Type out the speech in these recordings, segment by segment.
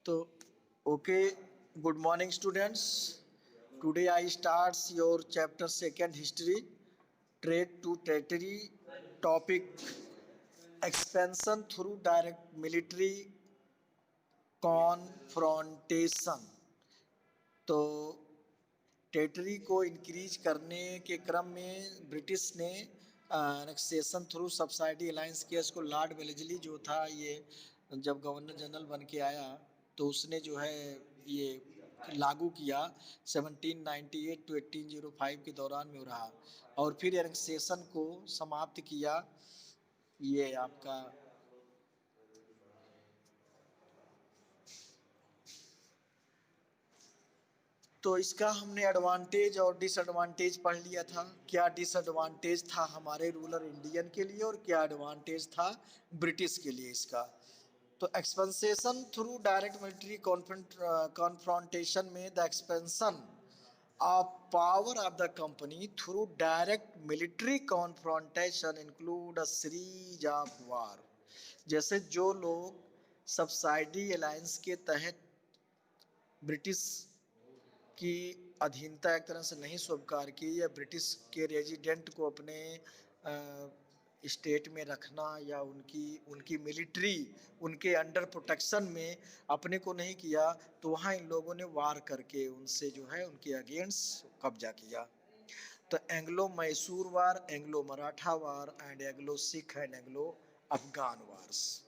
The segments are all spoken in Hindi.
तो okay, good morning students. Today I starts your chapter second history, trade to territory. Topic expansion through direct military confrontation. तो टेरिटरी को इंक्रीज करने के क्रम में ब्रिटिश ने एनेक्सेशन थ्रू सब्सिडी अलायंस किया. इसको लॉर्ड वेलेस्ली जो था, ये जब गवर्नर जनरल बन के आया तो उसने जो है ये लागू किया 1798 टू 1805 के दौरान में रहा, और फिर एनेक्सेशन को समाप्त किया. ये आपका तो इसका हमने एडवांटेज और डिसएडवांटेज पढ़ लिया था. क्या डिसएडवांटेज था हमारे रूलर इंडियन के लिए और क्या एडवांटेज था ब्रिटिश के लिए इसका. तो expansion through direct military confrontation में the expansion of power of the company through direct military confrontation include a series of war. जैसे जो लोग सब्सिडी अलायंस के तहत ब्रिटिश की अधीनता एक तरह से नहीं स्वीकार की, या ब्रिटिश के रेजिडेंट को अपने स्टेट में रखना, या उनकी उनकी मिलिट्री उनके अंडर प्रोटेक्शन में अपने को नहीं किया, तो वहाँ इन लोगों ने वार करके उनसे जो है उनके अगेंस्ट कब्जा किया. तो Anglo Mysore war, Anglo Maratha war and Anglo Sikh and Anglo Afghan wars.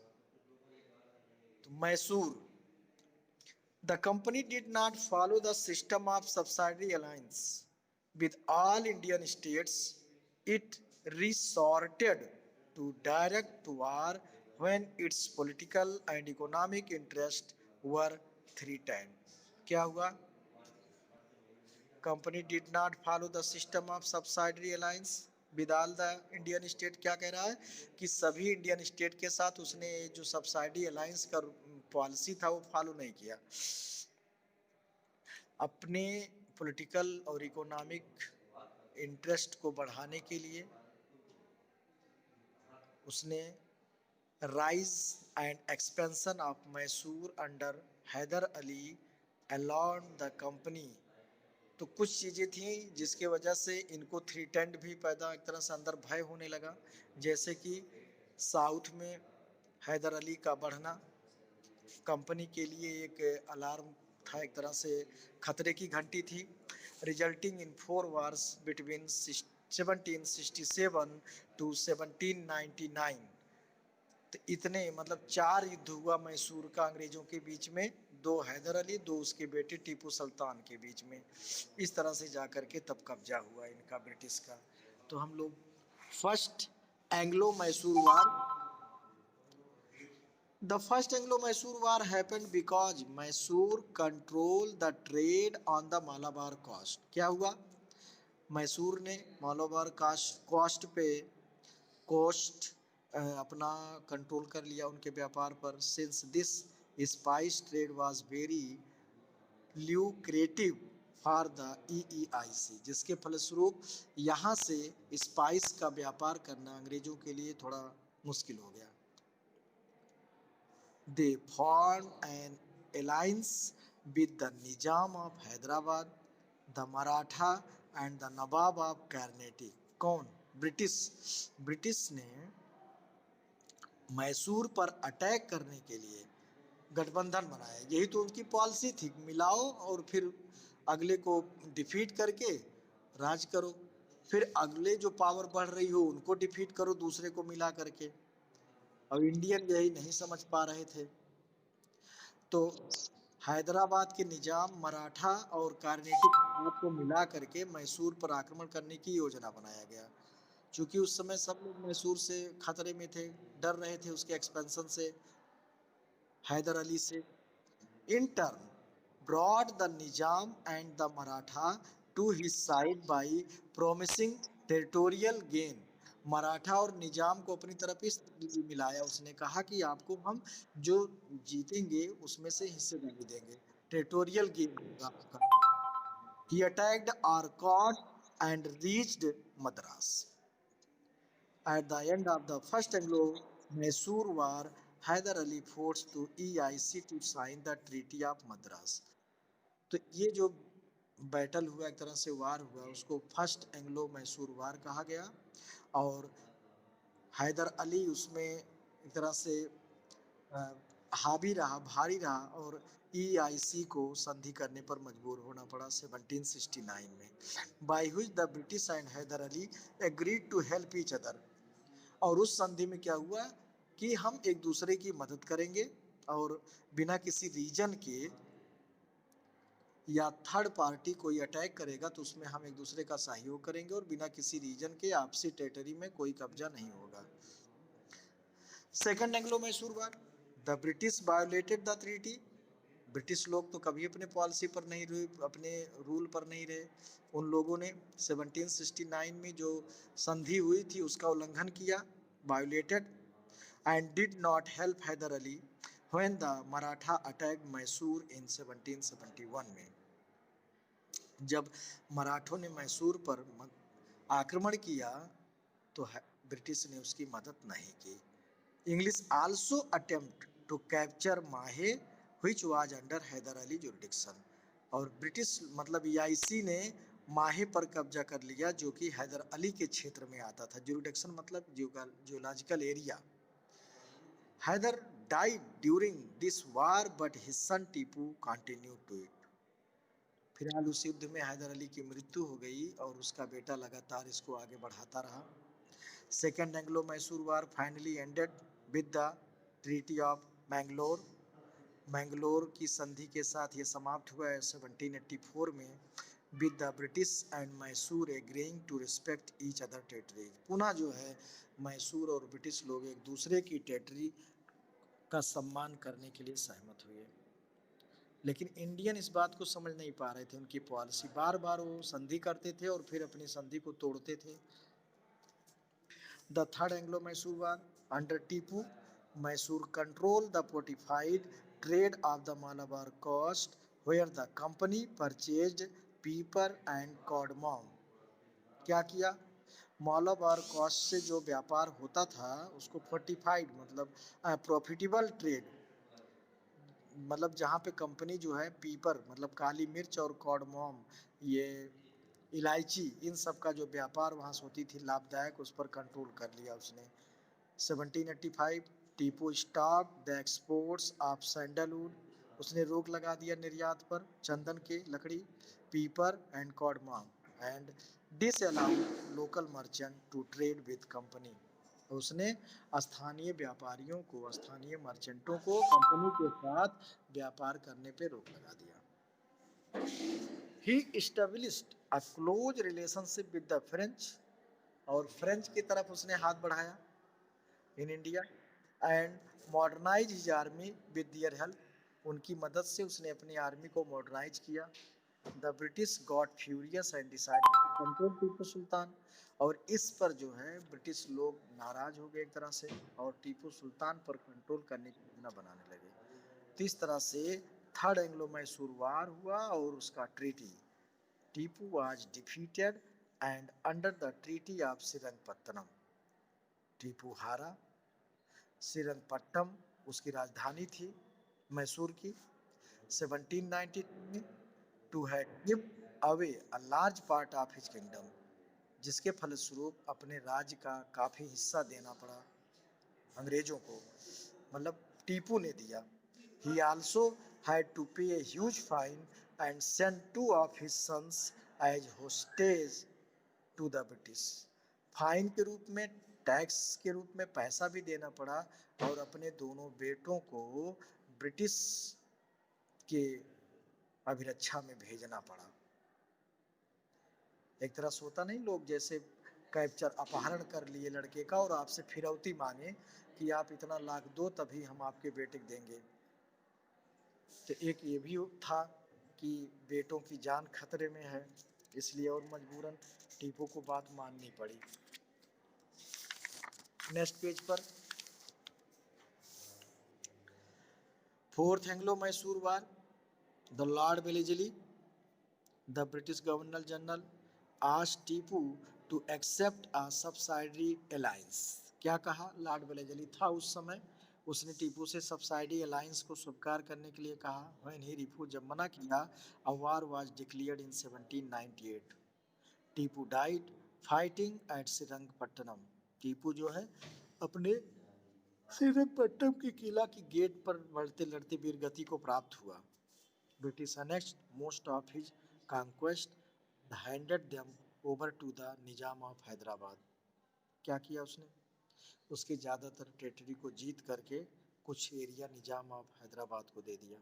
तो Mysore, the company did not follow the system of subsidiary alliance with all Indian states. It resorted to direct war when its political and economic interests were threatened. क्या हुआ? Company did not follow the system of subsidiary alliance with all the Indian state. क्या कह रहा है कि सभी इंडियन स्टेट के साथ उसने जो सब्सिडी अलायंस का पॉलिसी था वो फॉलो नहीं किया. अपने पॉलिटिकल और इकोनॉमिक इंटरेस्ट को बढ़ाने के लिए उसने rise and expansion of Mysore under Hyder Ali along the company. तो कुछ चीज़ें थी जिसके वजह से इनको थ्रीटेंड भी पैदा, एक तरह से अंदर भय होने लगा. जैसे कि साउथ में हैदर अली का बढ़ना कंपनी के लिए एक अलार्म था, एक तरह से खतरे की घंटी थी. Resulting in 4 wars between 1767 to 1799. तो इतने मतलब 4 युद्ध हुआ मैसूर का अंग्रेजों के बीच में, 2 हैदर अली, 2 उसके बेटे टीपू सुल्तान के बीच में. इस तरह से जाकर के तब कब्जा हुआ इनका ब्रिटिश का. तो हम लोग first Anglo Mysore war. The first Anglo-Mysore War happened because Mysore controlled the trade on the Malabar coast. क्या हुआ? मैसूर ने मालाबार कोस्ट पे कोस्ट अपना कंट्रोल कर लिया उनके व्यापार पर. Since this spice trade was very lucrative for the EEIC, जिसके फलस्वरूप यहाँ से स्पाइस का व्यापार करना अंग्रेजों के लिए थोड़ा मुश्किल हो गया. They formed an alliance with the Nizam of Hyderabad, the Maratha and the Nawab of Carnatic. कौन? ब्रिटिश ने मैसूर पर अटैक करने के लिए गठबंधन बनाया. यही तो उनकी पॉलिसी थी, मिलाओ और फिर अगले को डिफीट करके राज करो, फिर अगले जो पावर बढ़ रही हो उनको डिफीट करो दूसरे को मिला करके. और इंडियन यही नहीं समझ पा रहे थे. तो हैदराबाद के निजाम, मराठा और कार्नेटिक को मिला करके मैसूर पर आक्रमण करने की योजना बनाया गया. क्योंकि उस समय सब लोग मैसूर से खतरे में थे, डर रहे थे उसके एक्सपेंशन से, हैदर अली से. In turn brought the Nizam and the Maratha to his side by promising territorial gain. Maratha और निजाम को अपनी तरफ इस मिलाया, उसने कहा कि आपको हम जो जीतेंगे उसमें से हिस्सेदारी देंगे, टेरिटोरियल गेन होगा आपका. He attacked Arcot and reached Madras. At the end of the First Anglo-Mysore War, Hyder Ali forced to EIC to sign the treaty of Madras. तो ये जो बैटल हुआ, एक तरह से वार हुआ, उसको फर्स्ट एंग्लो मैसूर वार कहा गया। और हैदर अली उसमें एक तरह से हावी रहा, भारी रहा, और EIC को संधि करने पर मजबूर होना पड़ा 1769 में, by which the British and Hyder Ali agreed to help each other. और उस संधि में क्या हुआ कि हम एक दूसरे की मदद करेंगे, और बिना किसी रीजन के या थर्ड पार्टी कोई अटैक करेगा तो उसमें हम एक दूसरे का सहयोग करेंगे, और बिना किसी रीजन के आपसी टेरिटरी में कोई कब्जा नहीं होगा। Second Anglo Mysore war, the British violated the treaty. British लोग तो कभी अपने पॉलिसी पर नहीं रहे, अपने रूल पर नहीं रहे। उन लोगों ने 1769 में जो संधि हुई थी उसका उल्लंघन किया, violated, and did not help Hyder Ali when the Maratha attack Mysore in 1771 में। जब मराठों ने मैसूर पर आक्रमण किया तो ब्रिटिश ने उसकी मदद नहीं की। English also attempt to capture Mahe which was under Hyder Ali jurisdiction. और ब्रिटिश मतलब EIC ने माहे पर कब्जा कर लिया जो कि हैदर अली के क्षेत्र में आता था। जुरिडिक्शन मतलब geological area. Hyder died during this war but his son Tipu continued to it. फिलहाल उस युद्ध में हैदर अली की मृत्यु हो गई और उसका बेटा लगातार इसको आगे बढ़ाता रहा। Second Anglo Mysore war finally ended with the treaty of Mangalore. Mangalore की संधि के साथ ये समाप्त हुआ है 1784 में, with the British and Mysore agreeing to respect each other territories. पुनः जो है मैसूर और ब्रिटिश लोग एक दूसरे की टेरिटरी का सम्मान करने के लिए सहमत हुए। लेकिन इंडियन इस बात को समझ नहीं पा रहे थे, उनकी पॉलिसी बार बार वो संधि करते थे और फिर अपनी संधि को तोड़ते थे। The third Anglo Mysore war under Tipu, Mysore control the fortified trade of the Malabar coast where the company purchased pepper and cardamom. क्या किया, मालाबार कोस्ट से जो व्यापार होता था उसको फोर्टिफाइड मतलब प्रॉफिटेबल ट्रेड, मतलब जहाँ पे कंपनी जो है पीपर मतलब काली मिर्च और कार्डमम, ये इलायची, इन सब का जो व्यापार वहाँ से होती थी लाभदायक, उस पर कंट्रोल कर लिया उसने। 1785 Tipu stop the exports of sandalwood, उसने रोक लगा दिया निर्यात पर चंदन के लकड़ी, pepper and cardamom, and disallow local merchant to trade with company. उसने स्थानीय व्यापारियों को, स्थानीय मर्चेंटों को कंपनी के साथ व्यापार करने पे रोक लगा दिया। He established a close relationship with the French, और फ्रेंच की तरफ उसने हाथ बढ़ाया in India, and modernise his army with their help, उनकी मदद से उसने अपनी आर्मी को मॉडर्नाइज किया। The British got furious and decided to control Tipu Sultan, और इस पर जो है ब्रिटिश लोग नाराज हो गए एक तरह से, और टीपू सुल्तान पर कंट्रोल करने की योजना बनाने लगे। तो इस तरह से थर्ड एंग्लो मैसूर वार हुआ और उसका treaty, Tipu was defeated and under the treaty of Srirangapatnam, Tipu हारा। श्रीरंगपट्टनम उसकी राजधानी थी मैसूर की। 1792 में to had give away a large part of his kingdom, जिसके फलस्वरूप अपने राज्य का काफ़ी हिस्सा देना पड़ा अंग्रेजों को, मतलब टीपू ने दिया। He also had to pay a huge fine and send two of his sons as hostage to the British. Fine के रूप में, टैक्स के रूप में पैसा भी देना पड़ा, और अपने दोनों बेटों को ब्रिटिश के अभिरक्षा में भेजना पड़ा। एक तरह से होता नहीं, लोग जैसे कैप्चर, अपहरण कर लिए लड़के का और आपसे फिरौती मांगे कि आप इतना लाख दो तभी हम आपके बेटे को देंगे। तो एक ये भी था कि बेटों की जान खतरे में है, इसलिए और मजबूरन टीपू को बात माननी पड़ी। नेक्स्ट पेज पर fourth Anglo Mysore war, the Lord Wellesley, the British governor general asked Tipu to accept a subsidiary alliance. क्या कहा, लॉर्ड वेलेजली था उस समय, उसने टीपू से सब्सिडी अलायंस को स्वीकार करने के लिए कहा। व्हेन ही रिफ्यूज, जब मना किया, a war was declared in 1798। Tipu died fighting at Srirangapatnam. Tipu जो है अपने श्रीरंगपट्टनम की किला की गेट पर लड़ते लड़ते वीरगति को प्राप्त हुआ। British annexed most of his conquest and handed them over to the Nizam of Hyderabad. क्या किया उसने? उसके ज़्यादातर टेरिटरी को जीत करके कुछ एरिया निजाम ऑफ हैदराबाद को दे दिया।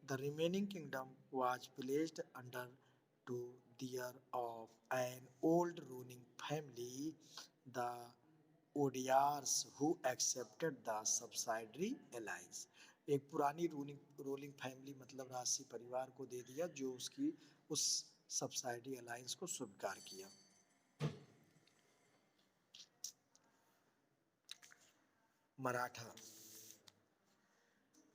The remaining kingdom was placed under to care of an old ruling family, the Odiars, who accepted the subsidiary alliance। एक पुरानी रूलिंग फैमिली मतलब राजसी परिवार को दे दिया जो उसकी उस सब्सिडी अलायंस को स्वीकार किया। Maratha.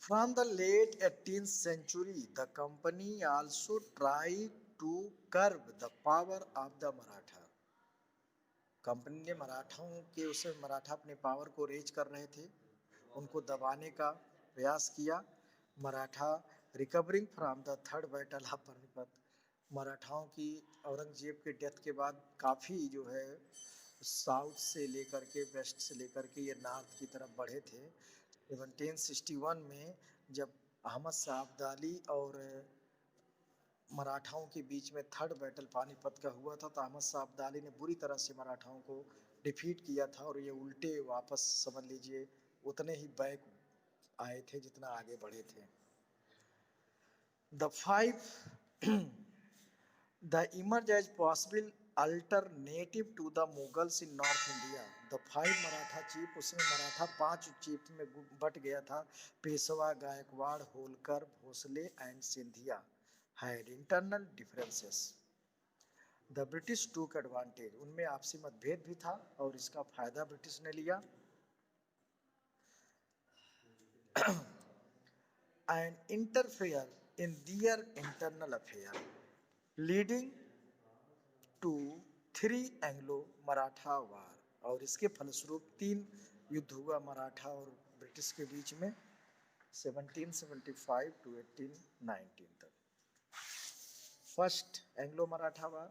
From the late 18th century, the company also tried to curb the power of the Maratha। Company ने मराठाओं के उसे मराठा अपने पावर को रेज कर रहे थे, उनको दबाने का प्रयास किया। Maratha recovering from the third battle of Panipat. मराठाओं की औरंगजेब के डेथ के बाद काफ़ी जो है साउथ से लेकर के वेस्ट से लेकर के ये नॉर्थ की तरफ बढ़े थे। 1761 में जब अहमद शाह अब्दाली और मराठाओं के बीच में थर्ड बैटल पानीपत का हुआ था, तो अहमद शाह अब्दाली ने बुरी तरह से मराठाओं को डिफीट किया था और ये उल्टे वापस समझ लीजिए उतने ही बैक आए थे जितना आगे बढ़े थे। The emerged as possible alternative to the Mughals in North India। The five Maratha chief, उसमें मराठा 5 चीफ में बट गया था। Peshwa, Gaikwad, Holkar, Bhonsle and Scindia had internal differences। The British took advantage। उनमें आपसी मतभेद भी था और इसका फायदा ब्रिटिश ने लिया। And interfere in their internal affair, leading to 3 Anglo Maratha war. और इसके फलस्वरूप 3 युद्ध हुआ मराठा और ब्रिटिश के बीच में 1775 to 1819 तक। First Anglo Maratha war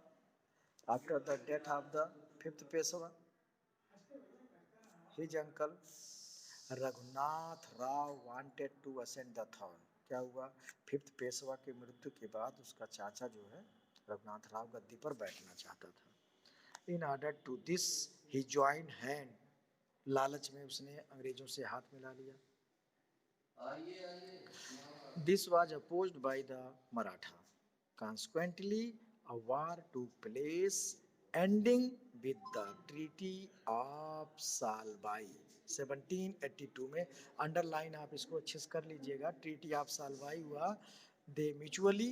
after the death of the 5th Peshwa, his uncle Raghunath Rao wanted to ascend the throne. क्या हुआ? 5th पेशवा के मृत्यु के बाद उसका चाचा जो है रघुनाथ राव गद्दी पर बैठना चाहता था। In order to this he join hand. लालच में उसने अंग्रेजों से हाथ मिला लिया। This was opposed by the Maratha. Consequently, a war took place, ending with the Treaty of Salbai 1782 में। अंडरलाइन आप इसको अच्छे से कर लीजिएगा। ट्रीटी ऑफ सालबाई हुआ। They mutually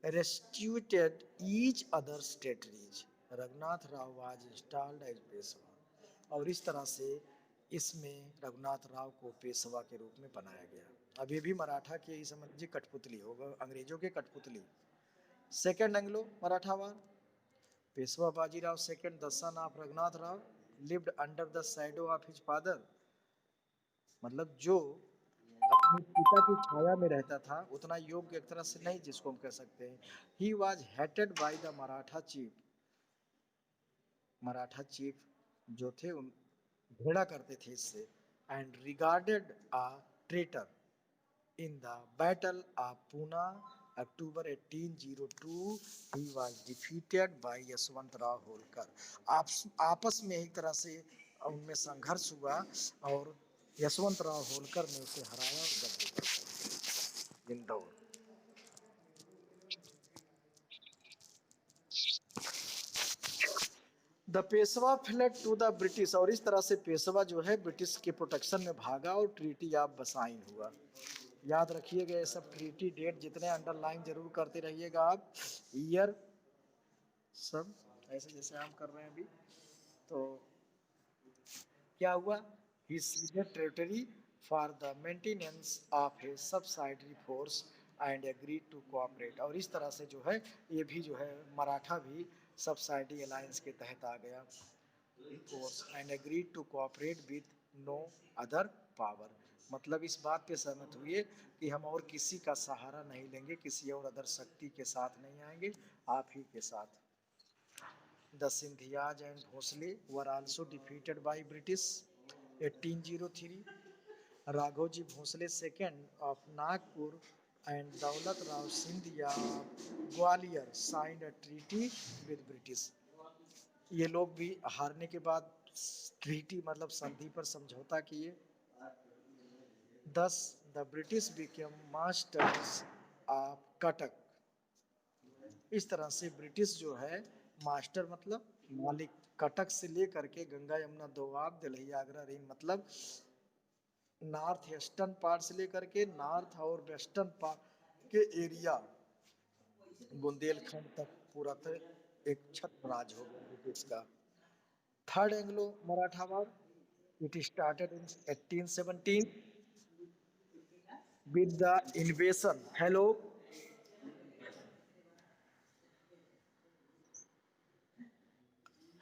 restituted each other's territories। Raghunath Rao was installed as Peshwa और इस तरह से इसमें रघुनाथ राव को पेशवा के रूप में बनाया गया। अभी भी मराठा के ही समझिए कठपुतली होगा, अंग्रेजों के कठपुतली। Second Anglo Maratha war, Peshwa Bajirao second the son of Raghunath Rao lived under the shadow of his father. मतलब जो अपने पिता की छाया में रहता था उतना योग्य एक तरह से नहीं जिसको हम कह सकते हैं। He was hated bye the Maratha chief. Maratha chief जो थे उन भेड़ा करते थे इससे। And regarded a traitor in the battle of Poona October 1802। He was defeated by Yashwantrao Holkar. आपस में एक तरह से उनमें संघर्ष हुआ और यशवंतराव होलकर ने उसे हराया और गद्दी पर बैठ Indore. The Peshwa fled to the British. और इस तरह से पेशवा जो है ब्रिटिश के प्रोटेक्शन में भागा और ट्रीटी ऑफ बसाइन हुआ। याद रखिएगा ये सब ट्रीटी डेट जितने अंडरलाइन जरूर करते रहिएगा आप, ईयर सब ऐसे जैसे हम कर रहे हैं अभी। तो क्या हुआ? He seized territory for the maintenance of his subsidiary force and agreed to cooperate. और इस तरह से जो है ये भी जो है मराठा भी सब्सिडी अलायंस के तहत आ गया forced and agreed to cooperate with no other power. मतलब इस बात पे सहमत हुए कि हम और किसी का सहारा नहीं लेंगे, किसी और अदर शक्ति के साथ नहीं आएंगे, आप ही के साथ। The Scindias and Bhosle were also defeated by British 1803। Raghoji Bhosle second of Nagpur and Daulat Rao Scindia Gwalior signed a treaty with British. ये लोग भी हारने के बाद ट्रीटी मतलब संधि पर समझौता किए। Thus the British became masters of Cuttack. इस तरह से ब्रिटिश जो है मास्टर मतलब मालिक, कटक से लेकर के गंगा यमुना दोआब दिल्ली आगरा रेल मतलब नॉर्थ ईस्टर्न पार्ट से लेकर के नॉर्थ और वेस्टर्न पार्ट के एरिया बुंदेलखंड तक पूरा एक छत्र राज हो गया ब्रिटिश का। Third Anglo Maratha war, it started in 1817 with the invasion। Hello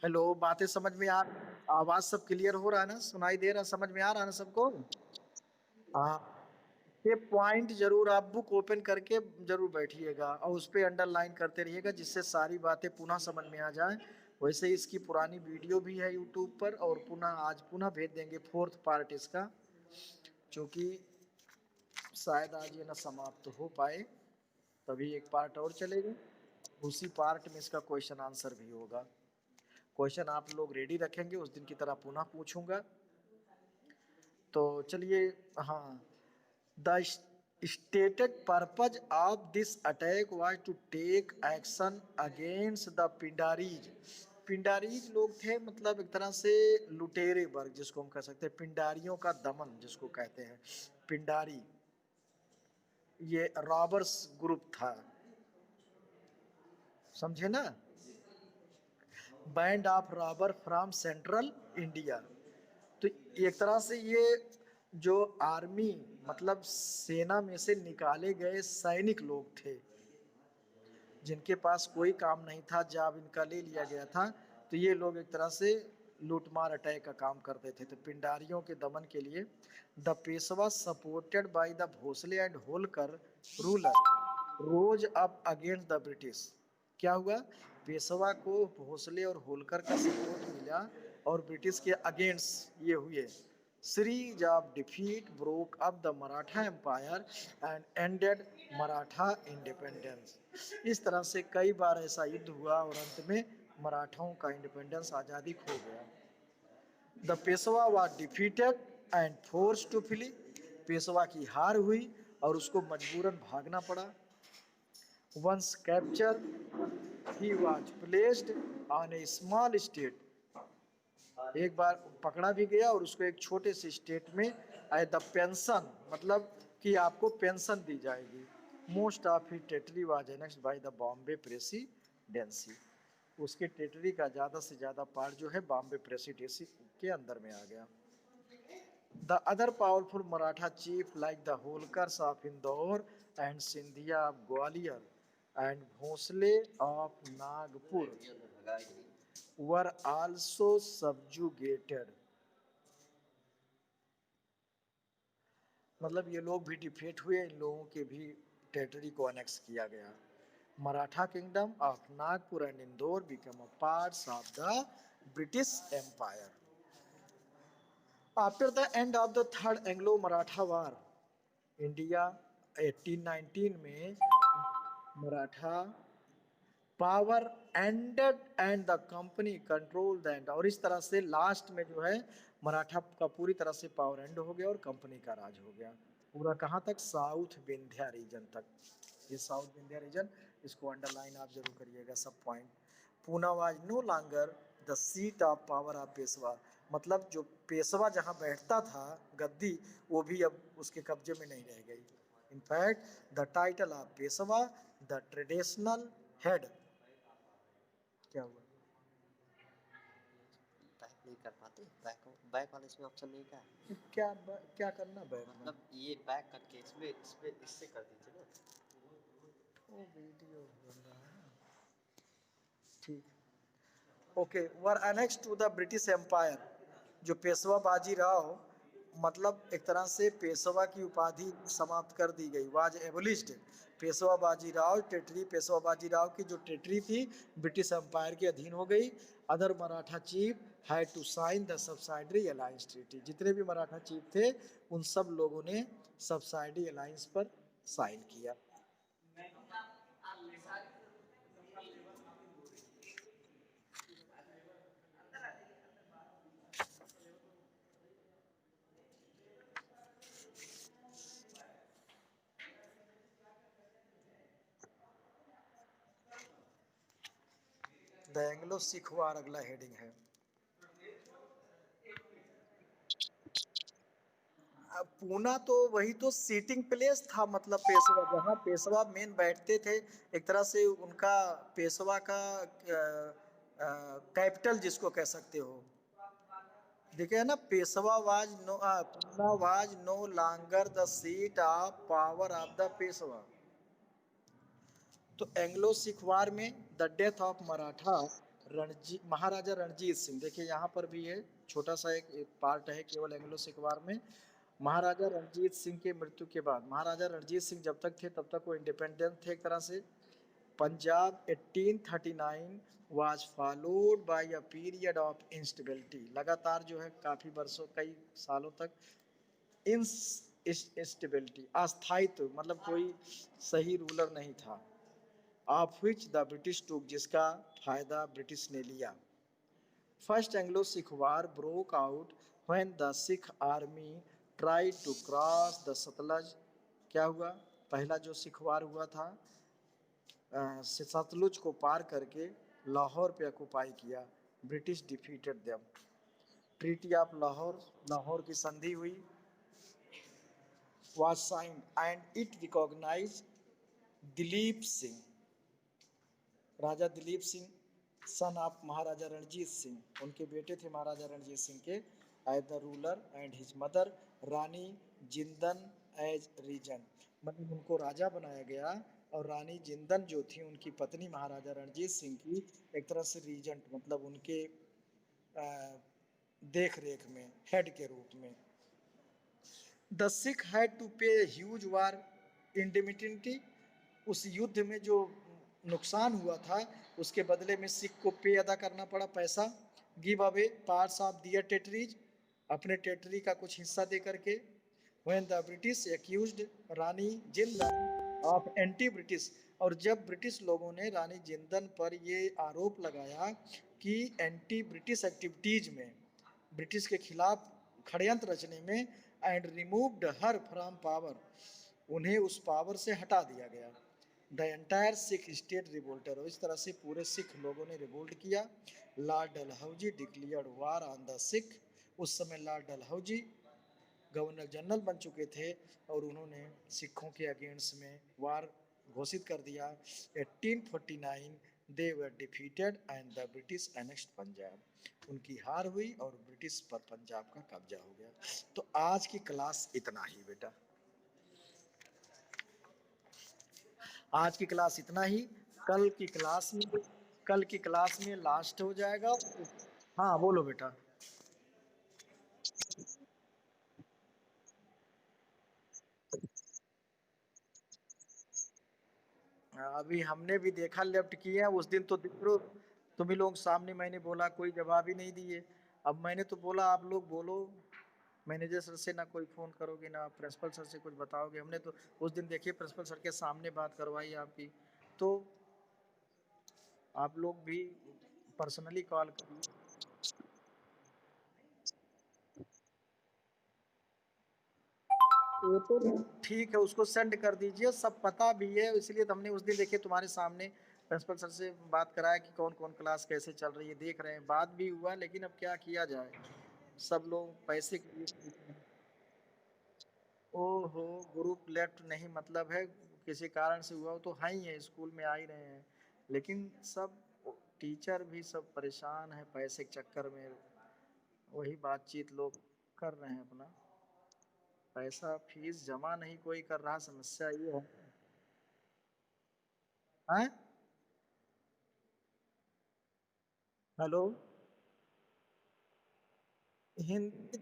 hello, बातें समझ में आ, आवाज सब क्लियर हो रहा है ना, सुनाई दे रहा, समझ में आ रहा है ना सबको? हाँ, ये पॉइंट जरूर आप बुक ओपन करके जरूर बैठिएगा और उस पर अंडरलाइन करते रहिएगा जिससे सारी बातें पुनः समझ में आ जाए। वैसे ही इसकी पुरानी वीडियो भी है यूट्यूब पर और पुनः आज पुनः भेज देंगे फोर्थ पार्ट इसका, क्योंकि शायद आज ये ना समाप्त हो पाए, तभी एक पार्ट और चलेगा। उसी पार्ट में इसका क्वेश्चन आंसर भी होगा। क्वेश्चन आप लोग रेडी रखेंगे, उस दिन की तरह पुनः पूछूंगा। तो चलिए, हाँ, the stated purpose of this attack was to take action against the पिंडारीज। पिंडारीज लोग थे मतलब एक तरह से लुटेरे वर्ग जिसको हम कह सकते हैं, पिंडारियों का दमन जिसको कहते हैं पिंडारी, ये रॉबर्स ग्रुप था, समझे ना, band of robber from central India. तो एक तरह से ये जो आर्मी मतलब सेना में से निकाले गए सैनिक लोग थे जिनके पास कोई काम नहीं था, जॉब इनका ले लिया गया था, तो ये लोग एक तरह से लूटमार अटैक का काम करते थे। तो पिंडारियों के दमन के लिए the Peshwa supported by the Bhonsle and Holkar ruler rose up against the British. क्या हुआ, पेशवा को भोसले और होलकर का सपोर्ट मिला और ब्रिटिश के अगेंस्ट ये हुए। Series of defeat broke up the Maratha empire and ended Maratha independence. इस तरह से कई बार ऐसा युद्ध हुआ और अंत में मराठाओं का इंडिपेंडेंस आज़ादी खो गया। The Peshwa was defeated and forced to flee. Peshwa की हार हुई और उसको मजबूरन भागना पड़ा। Once captured he was placed on a small state. एक बार पकड़ा भी गया और उसको एक छोटे से स्टेट में एज द पेंशन मतलब कि आपको पेंशन दी जाएगी। Most of his territory was annexed by the Bombay presidency. उसके टेटरी का ज़्यादा से ज़्यादा पार्ट जो है बॉम्बे प्रेसिडेंसी के अंदर में आ गया। The other powerful Maratha chief like the Holkars of Indore and Scindia of Gwalior and Bhonsle of Nagpur were also subjugated. मतलब ये लोग भी डिफीट हुए, इन लोगों के भी टेरिटरी को अनेक्स किया गया। Maratha kingdom of Nagpur and Indore become a parts of the British empire. After the end of the third Anglo Maratha war India 1819 में Maratha power ended and the company control the. और इस तरह से लास्ट में जो है मराठा का पूरी तरह से पावर एंड हो गया और कंपनी का राज हो गया। पूरा कहाँ तक, साउथ विंध्या रीजन तक। ये साउथ विंध्या रीजन, इसको अंडरलाइन आप जरूर करिएगा सब point. Poona was no longer the seat of power of Peshwa. मतलब जो पेशवा जहाँ बैठता था गद्दी, वो भी अब उसके कब्जे में नहीं रह गई। In fact the title of Peshwa the traditional head. क्या हुआ, बैक नहीं कर पाते, बैक बैक वाले इसमें ऑप्शन नहीं का है। क्या क्या करना बैक में? मतलब ये बैक करके इसमें इससे कर दीजिए ना। वो वीडियो बन रहा है ना, ठीक। Okay, were annex to the British empire. जो पेशवा बाजीराव, मतलब एक तरह से पेशवा की उपाधि समाप्त कर दी गई, वाज एबोलिश्ड। पेशवा बाजीराव टेटरी, पेशवा बाजीराव की जो टेटरी थी ब्रिटिश एम्पायर के अधीन हो गई। Other Maratha chief had to sign the subsidiary alliance treaty. जितने भी मराठा चीफ थे उन सब लोगों ने सब्सिडरी अलायंस पर साइन किया। द एंग्लो सिख वार अगला हेडिंग है। पूना तो वही तो सीटिंग प्लेस था, मतलब पेशवा, जहाँ पेशवा मेन बैठते थे, एक तरह से उनका पेशवा का कैपिटल जिसको कह सकते हो। देखिए ना, Peshwa was no Poona was no longer the seat of power of the Peshwa. तो एंग्लो सिख वार में the death of Maratha Maharaja Ranjit Singh, देखिए यहाँ पर भी है, छोटा सा एक पार्ट है केवल एंग्लो सिख वार में। महाराजा रणजीत सिंह के मृत्यु के बाद, महाराजा रणजीत सिंह जब तक थे तब तक वो इंडिपेंडेंट थे एक तरह से। Punjab 1839 was followed by a period of instability. लगातार जो है काफी वर्षों, कई सालों तक इंस्टेबिलिटी, अस्थायित्व, मतलब कोई सही रूलर नहीं था। ऑफ विच द ब्रिटिश टूक, जिसका फायदा ब्रिटिश ने लिया। First Anglo Sikh war broke out when the Sikh army tried to cross the Sutlej. क्या हुआ? पहला जो सिख वार हुआ था, सतलुज को पार करके लाहौर पे ऑक्युपाई किया। British defeated them. Treaty of Lahore, Lahore की संधि हुई, was signed and it recognise Dilip Singh, राजा दिलीप सिंह, सन ऑफ महाराजा रणजीत सिंह, उनके बेटे थे महाराजा रणजीत सिंह के, as the ruler and his mother Rani Jindan as regent. मतलब उनको राजा बनाया गया और रानी जिंदन जो थी उनकी पत्नी महाराजा रणजीत सिंह की एक तरह से रीजेंट, मतलब उनके देख रेख में हेड के रूप में। द सिख हैड टू पे ह्यूज वार इंडिमिनिटी। उस युद्ध में जो नुकसान हुआ था उसके बदले में सिख को पे अदा करना पड़ा, पैसा। Give away parts of their territories, अपने टेटरी का कुछ हिस्सा दे करके। When the British accused Rani Jindan of anti British, और जब ब्रिटिश लोगों ने रानी जिंदन पर ये आरोप लगाया कि एंटी ब्रिटिश एक्टिविटीज में, ब्रिटिश के खिलाफ षड्यंत्र रचने में, and removed her from power, उन्हें उस पावर से हटा दिया गया। द एंटायर सिख स्टेट रिवोल्टर, और इस तरह से पूरे सिख लोगों ने रिवोल्ट किया। Lord Dalhousie declared war on the Sikh. उस समय लॉर्ड डलहौजी गवर्नर जनरल बन चुके थे और उन्होंने सिखों के अगेंस्ट में वार घोषित कर दिया। 1849 they were defeated and the British annexed Punjab. उनकी हार हुई और ब्रिटिश पर पंजाब का कब्जा हो गया। तो आज की क्लास इतना ही बेटा, आज की क्लास इतना ही। कल की क्लास में, कल की क्लास में लास्ट हो जाएगा। हाँ बोलो बेटा। अभी हमने भी देखा लेफ्ट किए हैं, उस दिन तो देखो तुम ही लोग सामने, मैंने बोला कोई जवाब ही नहीं दिए। अब मैंने तो बोला आप लोग बोलो, मैनेजर सर से ना कोई फ़ोन करोगे ना प्रिंसिपल सर से कुछ बताओगे। हमने तो उस दिन देखिए प्रिंसिपल सर के सामने बात करवाई आपकी, तो आप लोग भी पर्सनली कॉल करिए। वो तो ठीक है, उसको सेंड कर दीजिए, सब पता भी है, इसलिए तो हमने उस दिन देखिए तुम्हारे सामने प्रिंसिपल सर से बात कराया कि कौन कौन क्लास कैसे चल रही है, देख रहे हैं, बात भी हुआ, लेकिन अब क्या किया जाए, सब लोग पैसे के लिए। ओहो, ग्रुप लेफ्ट नहीं मतलब है किसी कारण से हुआ हो तो हाँ ही है, स्कूल में आ ही रहे हैं, लेकिन सब टीचर भी सब परेशान है पैसे के चक्कर में, वही बातचीत लोग कर रहे हैं अपना, पैसा फीस जमा नहीं कोई कर रहा, समस्या ये है। हैं? हेलो, हिंदी